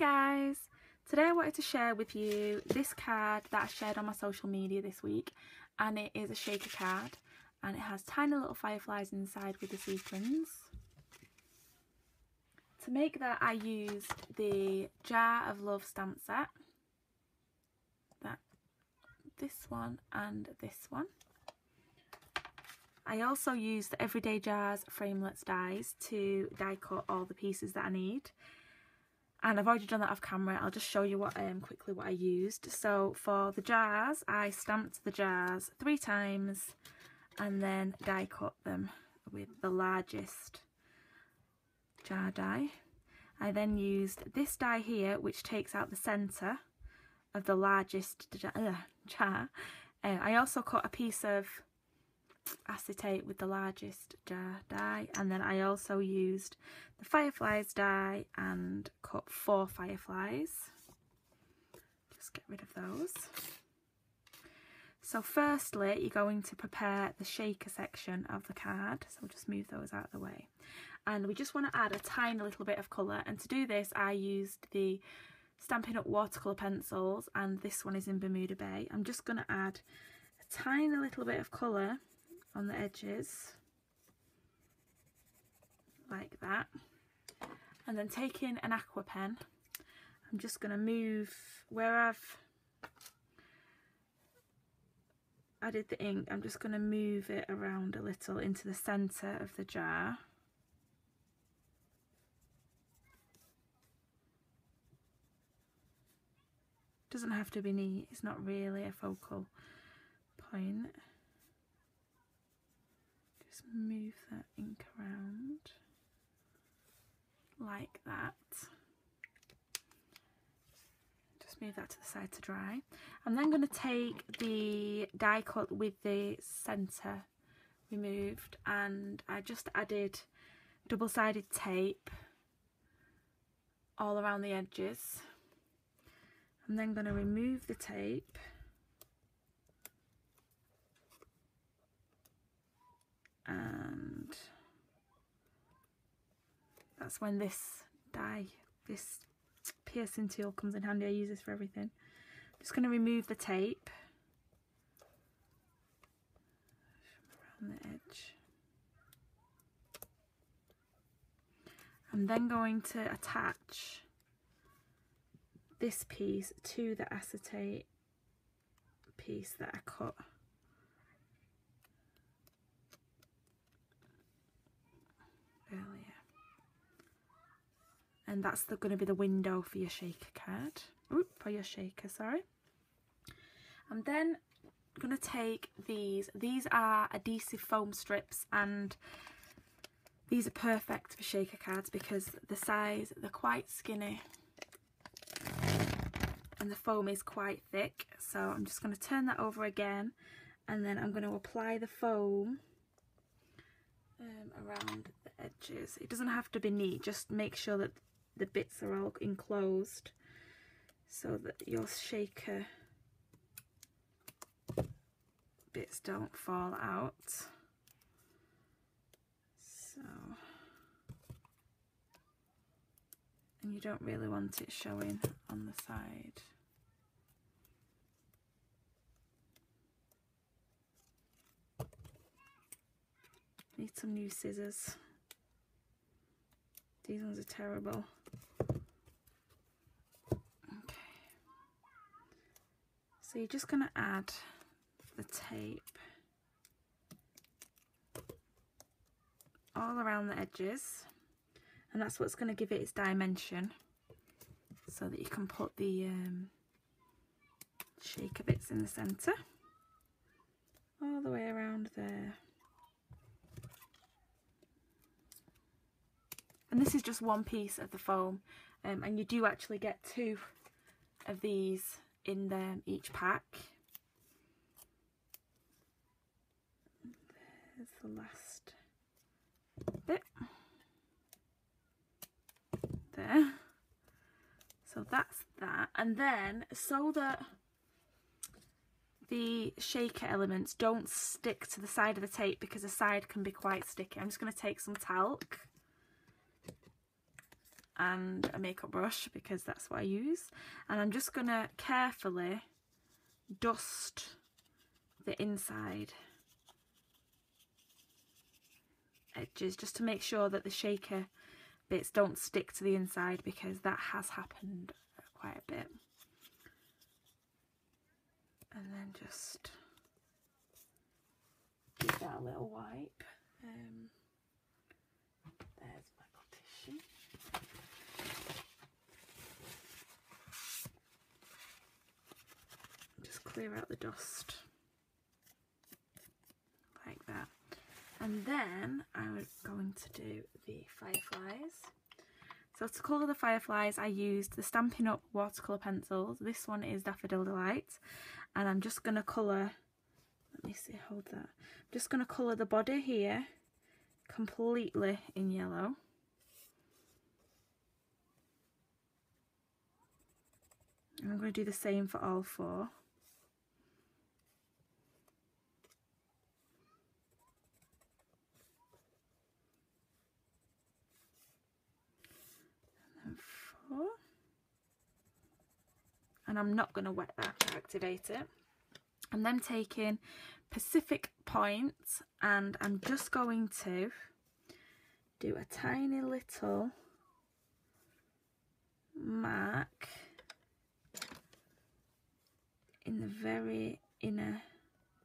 guys, today I wanted to share with you this card that I shared on my social media this week, and it is a shaker card and it has tiny little fireflies inside with the sequins. To make that I used the Jar of Love stamp set, this one and this one. I also used the Everyday Jars Framelits dies to die cut all the pieces that I need. And I've already done that off camera. I'll just show you what quickly what I used. So for the jars, I stamped the jars 3 times and then die cut them with the largest jar die. I then used this die here, which takes out the centre of the largest jar. I also cut a piece of acetate with the largest jar die, and then I also used the fireflies die and cut 4 fireflies. Just get rid of those. So firstly, you're going to prepare the shaker section of the card, so we'll just move those out of the way, and we just want to add a tiny little bit of colour. And to do this I used the Stampin' Up watercolour pencils, and this one is in Bermuda Bay. I'm just going to add a tiny little bit of colour on the edges like that, and then taking an aqua pen, I'm just going to move where I've added the ink. I'm just going to move it around a little into the centre of the jar. Doesn't have to be neat, it's not really a focal point. Just move that ink around like that. Just move that to the side to dry. I'm then going to take the die cut with the centre removed, and I just added double-sided tape all around the edges. I'm then going to remove the tape and that's when this piercing tool comes in handy. I use this for everything. I'm just going to remove the tape around the edge. I'm then going to attach this piece to the acetate piece that I cut. Earlier. And that's going to be the window for your shaker card. For your shaker, sorry. I'm then going to take these. These are adhesive foam strips, and these are perfect for shaker cards because the size, they're quite skinny and the foam is quite thick. So I'm just going to turn that over again, and then I'm going to apply the foam around the edges. It doesn't have to be neat, just make sure that the bits are all enclosed so that your shaker bits don't fall out. So, and you don't really want it showing on the side. Need some new scissors. These ones are terrible. Okay. So you're just going to add the tape all around the edges, and that's what's going to give it its dimension, so that you can put the shaker bits in the centre all the way around there. And this is just one piece of the foam, and you do actually get 2 of these in each pack. There's the last bit there. So that's that. And then, so that the shaker elements don't stick to the side of the tape, because the side can be quite sticky, I'm just going to take some talc and a makeup brush because that's what I use, and I'm just going to carefully dust the inside edges just to make sure that the shaker bits don't stick to the inside, because that has happened quite a bit. And then just give that a little wipe. There's my tissue. Just clear out the dust like that. And then I'm going to do the fireflies. So to colour the fireflies, I used the Stampin' Up watercolour pencils. This one is Daffodil Delight. And I'm just going to colour, let me see, hold that. I'm just going to colour the body here completely in yellow. And I'm going to do the same for all four. And I'm not going to wet that to activate it. I'm then taking Pacific Point, and I'm just going to do a tiny little mark in the very inner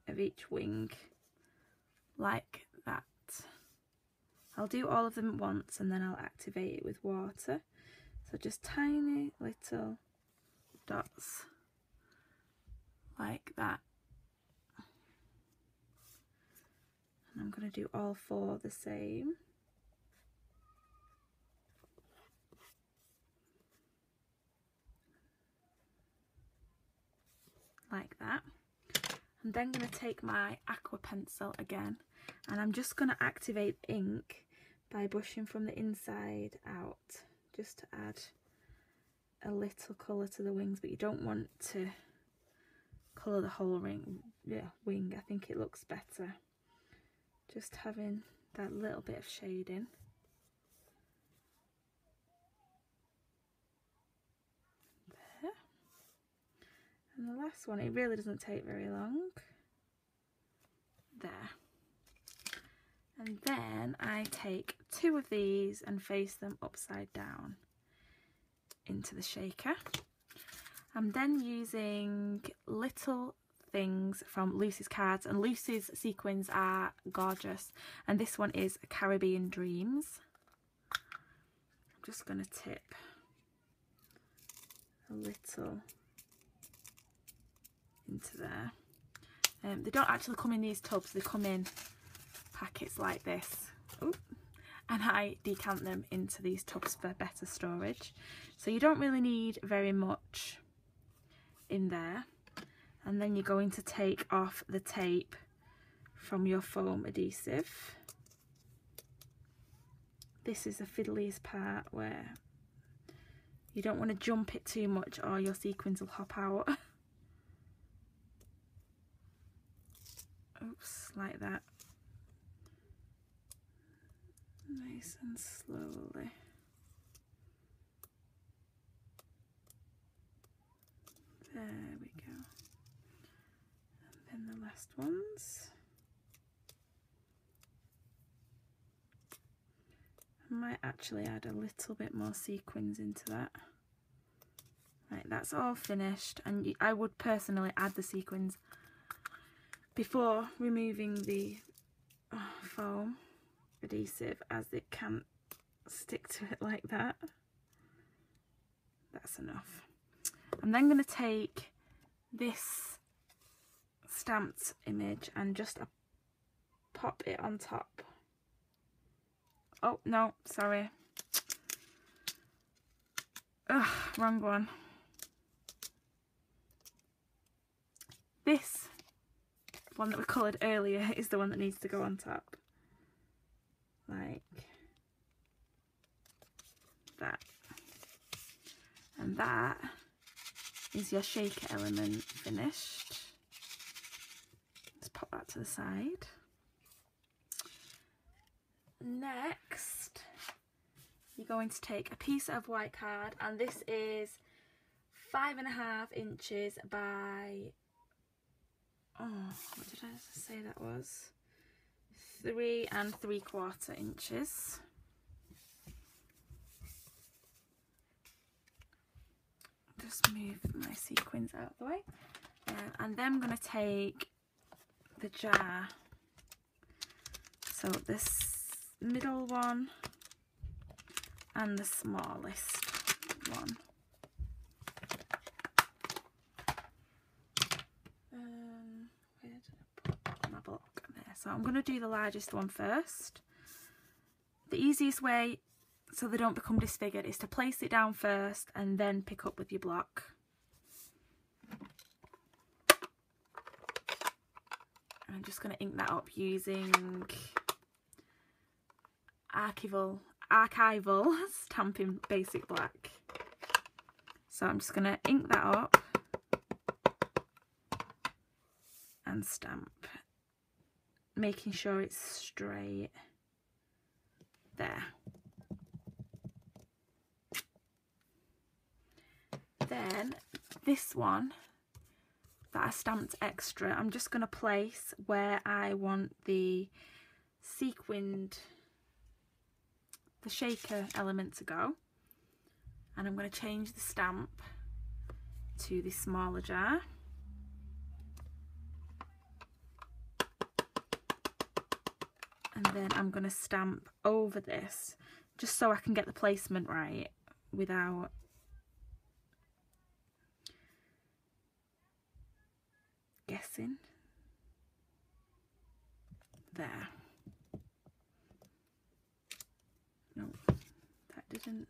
of each wing, like that. I'll do all of them at once and then I'll activate it with water. So just tiny little dots like that. And I'm going to do all four the same. Like that. I'm then going to take my aqua pencil again, and I'm just going to activate ink by brushing from the inside out, just to add a little colour to the wings, but you don't want to colour the whole wing. I think it looks better just having that little bit of shading. There. And the last one, it really doesn't take very long. There. And then I take two of these and face them upside down into the shaker. I'm then using little things from Lucy's cards, and Lucy's sequins are gorgeous, and this one is Caribbean Dreams. I'm just going to tip a little into there. They don't actually come in these tubs, they come in packets like this. Ooh. And I decant them into these tubs for better storage. So you don't really need very much in there. And then you're going to take off the tape from your foam adhesive. This is the fiddliest part, where you don't want to jump it too much or your sequins will hop out. Oops, like that. Nice and slowly. There we go. And then the last ones. I might actually add a little bit more sequins into that. Right, that's all finished, and I would personally add the sequins before removing the foam adhesive, as it can't stick to it like that. That's enough. I'm then going to take this stamped image and just pop it on top. Oh no, sorry. Ugh, wrong one. This one that we coloured earlier is the one that needs to go on top. Like that. And that is your shaker element finished. Let's pop that to the side. Next, you're going to take a piece of white card, and this is 5.5 inches by, what did I say that was? 3 3/4 inches. Just move my sequins out of the way. And then I'm going to take the jar. So this middle one and the smallest one. Where did I put my block? There. So I'm going to do the largest one first. The easiest way so they don't become disfigured is to place it down first and then pick up with your block. I'm just going to ink that up using archival Stampin' Basic Black. So I'm just going to ink that up and stamp, making sure it's straight there. Then this one that I stamped extra, I'm just going to place where I want the sequined, the shaker element to go, and I'm going to change the stamp to the smaller jar. And then I'm going to stamp over this just so I can get the placement right without guessing. There. No, that didn't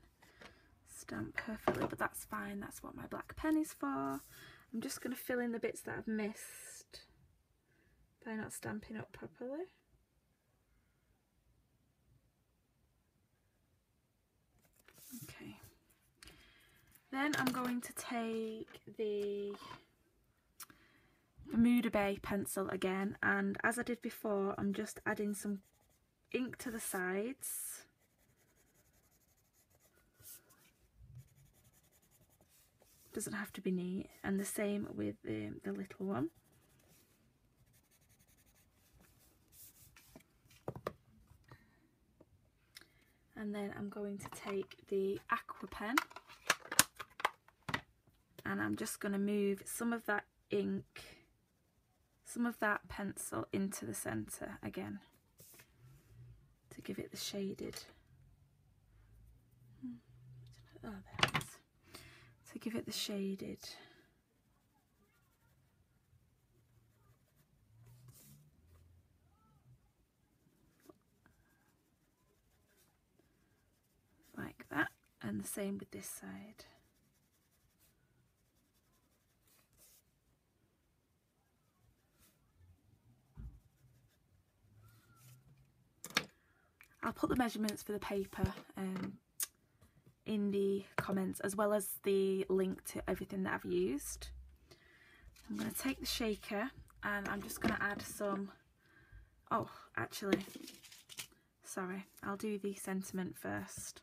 stamp perfectly, but that's fine. That's what my black pen is for. I'm just going to fill in the bits that I've missed by not stamping up properly. Okay. Then I'm going to take the Bermuda Bay pencil again, and as I did before, I'm just adding some ink to the sides. Doesn't have to be neat, and the same with the little one. And then I'm going to take the aqua pen and I'm just going to move some of that ink, some of that pencil into the centre again to give it the shaded, oh there it is, to give it the shaded like that, and the same with this side. I'll put the measurements for the paper in the comments, as well as the link to everything that I've used. I'm going to take the shaker and I'm just going to add some, oh actually, sorry, I'll do the sentiment first.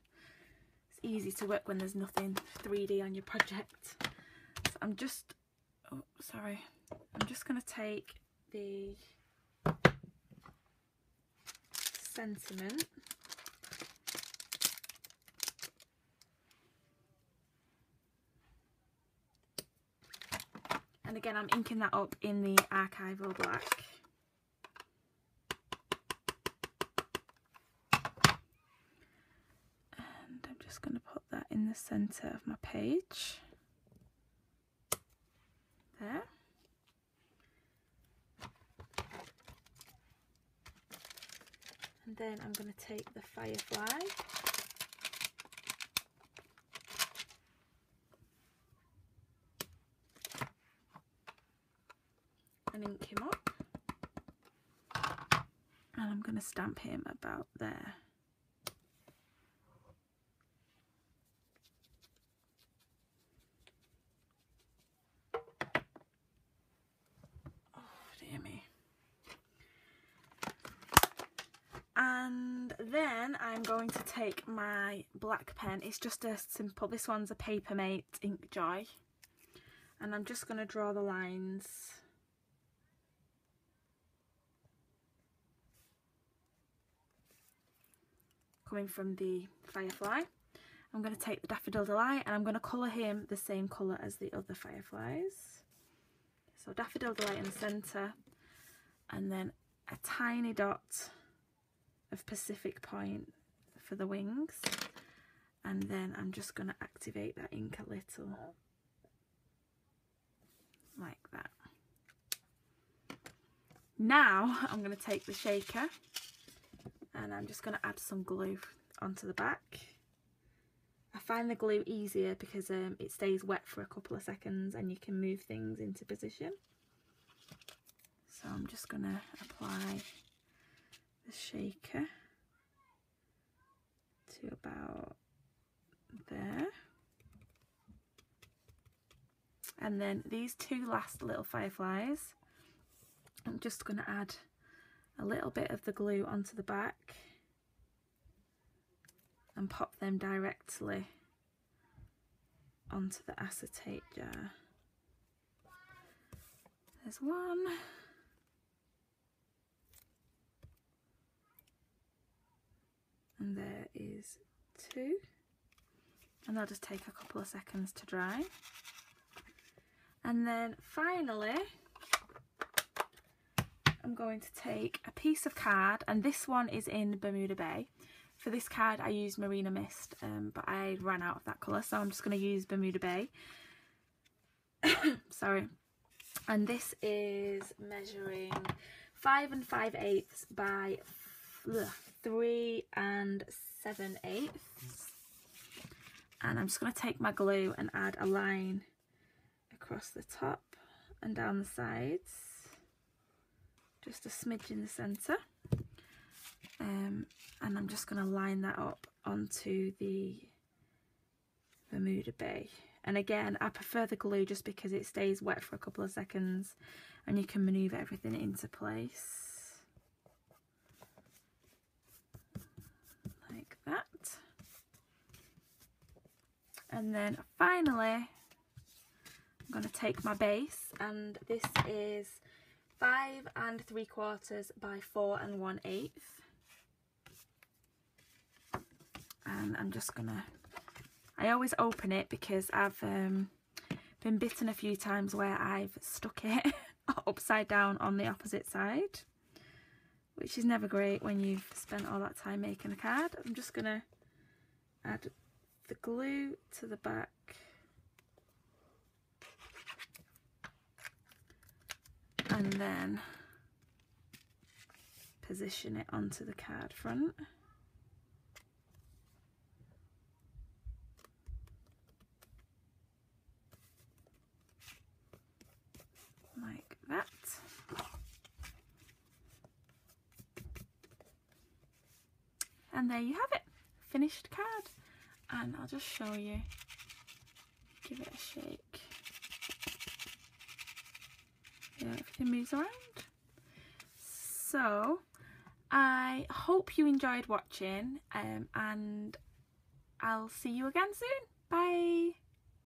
It's easy to work when there's nothing 3D on your project. So I'm just, oh sorry, I'm just going to take the sentiment and again I'm inking that up in the archival black. And I'm just going to put that in the centre of my page there. And then I'm going to take the firefly and ink him up, and I'm going to stamp him about there. And then I'm going to take my black pen. It's just a simple, this one's a Papermate Ink Joy, and I'm just going to draw the lines coming from the firefly. I'm going to take the Daffodil Delight and I'm going to colour him the same colour as the other fireflies. So Daffodil Delight in the centre, and then a tiny dot of Pacific Point for the wings, and then I'm just going to activate that ink a little, like that. Now I'm going to take the shaker and I'm just going to add some glue onto the back. I find the glue easier because it stays wet for a couple of seconds and you can move things into position. So I'm just going to apply the shaker to about there. And then these two last little fireflies, I'm just going to add a little bit of the glue onto the back and pop them directly onto the acetate jar. There's one. And there is two. And they'll just take a couple of seconds to dry. And then finally, I'm going to take a piece of card, and this one is in Bermuda Bay. For this card I used Marina Mist, but I ran out of that colour, so I'm just going to use Bermuda Bay. Sorry. And this is measuring 5 5/8 by 3 7/8. And I'm just going to take my glue and add a line across the top and down the sides, just a smidge in the centre. And I'm just going to line that up onto the Bermuda Bay. And again, I prefer the glue just because it stays wet for a couple of seconds and you can manoeuvre everything into place. Like that. And then finally, I'm going to take my base, and this is 5 3/4 by 4 1/8. And I'm just gonna, I always open it because I've been bitten a few times where I've stuck it upside down on the opposite side, which is never great when you've spent all that time making a card. I'm just gonna add the glue to the back and then position it onto the card front. Like that. And there you have it, finished card. And I'll just show you, give it a shake. Yeah, everything moves around. So I hope you enjoyed watching, and I'll see you again soon. Bye.